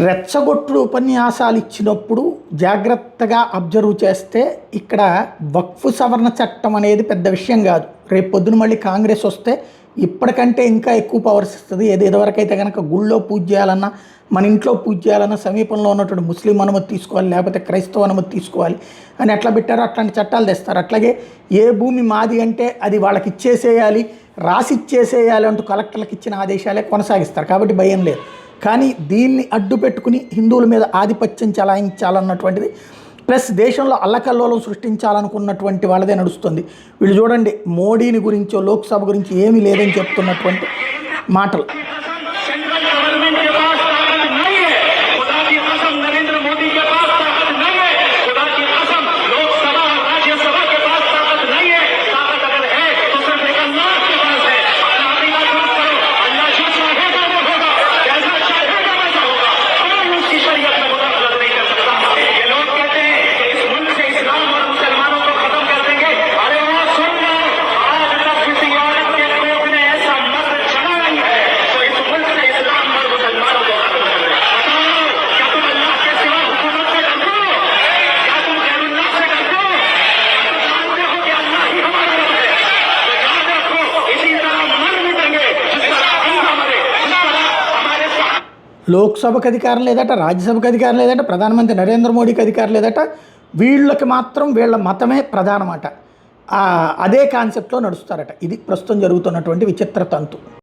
రెచ్చగొట్టుడు ఉపన్యాసాలు ఇచ్చినప్పుడు జాగ్రత్తగా అబ్జర్వ్ చేస్తే ఇక్కడ వక్ఫ్ సవరణ చట్టం అనేది పెద్ద విషయం కాదు. రేపు పొద్దున మళ్ళీ కాంగ్రెస్ వస్తే ఇప్పటికంటే ఇంకా ఎక్కువ పవర్స్ ఇస్తుంది. ఇదివరకైతే కనుక గుళ్ళో పూజ చేయాలన్నా, మన ఇంట్లో పూజ చేయాలన్నా సమీపంలో ఉన్నటువంటి ముస్లిం అనుమతి తీసుకోవాలి, లేకపోతే క్రైస్తవ అనుమతి తీసుకోవాలి అని ఎట్లా పెట్టారో అట్లాంటి చట్టాలు తెస్తారు. అట్లాగే ఏ భూమి మాది అంటే అది వాళ్ళకి ఇచ్చేసేయాలి, రాసి ఇచ్చేసేయాలి అంటూ కలెక్టర్లకు ఇచ్చిన ఆదేశాలే కొనసాగిస్తారు. కాబట్టి భయం లేదు. కానీ దీన్ని అడ్డు పెట్టుకుని హిందువుల మీద ఆధిపత్యం చలాయించాలన్నటువంటిది, ప్లస్ దేశంలో అల్లకల్లోలం సృష్టించాలనుకున్నటువంటి వాళ్ళదే నడుస్తుంది. వీళ్ళు చూడండి, మోడీని గురించో లోక్సభ గురించి ఏమీ లేదని చెప్తున్నటువంటి మాటలు. లోక్సభకు అధికారం లేదట, రాజ్యసభకు అధికారం లేదట, ప్రధానమంత్రి నరేంద్ర మోడీకి అధికారం లేదట. వీళ్ళకి మాత్రం వీళ్ళ మతమే ప్రధానమాట. అదే కాన్సెప్ట్లో నడుస్తారట. ఇది ప్రస్తుతం జరుగుతున్నటువంటి విచిత్ర తంతు.